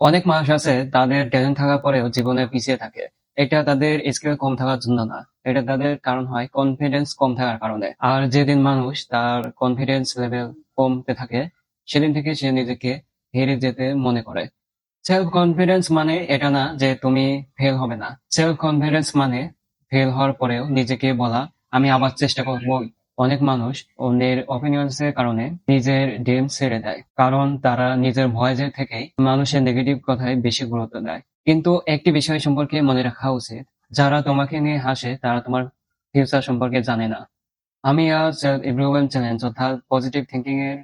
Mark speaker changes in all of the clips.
Speaker 1: অনেক মানুষ আছে তাদের ট্যালেন্ট থাকার পরেও জীবনে পিছিয়ে থাকে। এটা তাদের স্কিল কম থাকার জন্য না, এটা তাদের কারণ হয় কনফিডেন্স কম থাকার কারণে। আর যেদিন মানুষ তার কনফিডেন্স লেভেল কমতে থাকে, সেদিন থেকে সে নিজেকে হেরে যেতে মনে করে। সেলফ কনফিডেন্স মানে এটা না যে তুমি ফেল হবে না। সেলফ কনফিডেন্স মানে ফেল হওয়ার পরেও নিজেকে বলা, আমি আবার চেষ্টা করবো। অনেক মানুষ অন্যের অপিনিয়ন্স এর কারণে নিজের ড্রিম ছেড়ে দেয়, কারণ তারা নিজের ভয়ের থেকেই মানুষের নেগেটিভ কথায় বেশি গুরুত্ব দেয়। কিন্তু একটি বিষয় সম্পর্কে মনে রাখা উচিত, যারা তোমাকে নিয়ে হাসে তারা তোমার ফিউচার সম্পর্কে জানে না। আমি আজ সেলফ ইমপ্রুভমেন্ট চ্যালেঞ্জ অর্থাৎ পজিটিভ থিঙ্কিং এর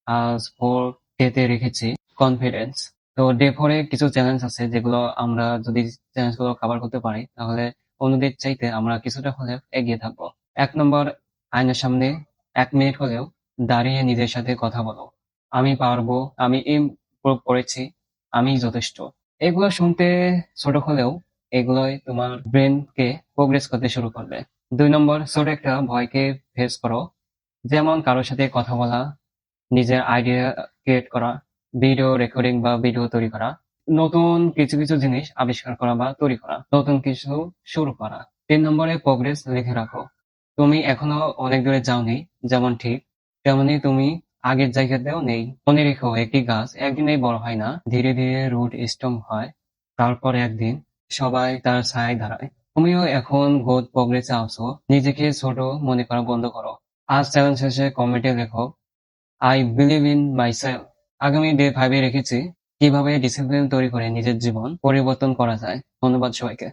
Speaker 1: আজ 4 ডে তে রেখেছি কনফিডেন্স। তো ডে 4 এ কিছু চ্যালেঞ্জ আছে, যেগুলো আমরা যদি চ্যালেঞ্জ গুলো কভার করতে পারি তাহলে অন্যদের চাইতে আমরা কিছুটা হলেও এগিয়ে থাকবো। 1 নম্বর, আয়নার সামনে 1 মিনিট হলেও দাঁড়িয়ে নিজের সাথে কথা বলো। আমি পারবো, আমি ইমপ্রুভ করেছি, আমি যথেষ্ট। এগুলো শুনতে ছোট হলেও এগুলোই তোমার ব্রেনকে প্রোগ্রেস করতে শুরু করবে। 2 নম্বর, ছোট একটা ভয়কে ফেস করো, যেমন কারোর সাথে কথা বলা, নিজের আইডিয়া ক্রিয়েট করা, ভিডিও রেকর্ডিং বা ভিডিও তৈরি করা, নতুন কিছু কিছু জিনিস আবিষ্কার করা বা তৈরি করা, নতুন কিছু শুরু করা। 3 নম্বরে, প্রোগ্রেস লিখে রাখো। তুমি এখনো অনেক দূরে যাওনি, যেমন ঠিক তেমনি তুমি আগের জায়গাতেও নেই। মনে রেখো, একটি গাছ একদিনেই বড় হয় না, ধীরে ধীরে রুট স্ট্রং হয়, তারপর একদিন সবাই তার ছায়ায় দাঁড়ায়। তুমিও এখন গ্রোথ প্রোগ্রেসে আছো, নিজেকে ছোট মনে করা বন্ধ করো। আজ চ্যালেঞ্জ শেষে কমেন্টে লেখো, আই বিলিভ ইন মাইসেলফ। আগামী ডে 5 এ রেখেছি কিভাবে ডিসিপ্লিন তৈরি করে নিজের জীবন পরিবর্তন করা যায়। ধন্যবাদ সবাইকে।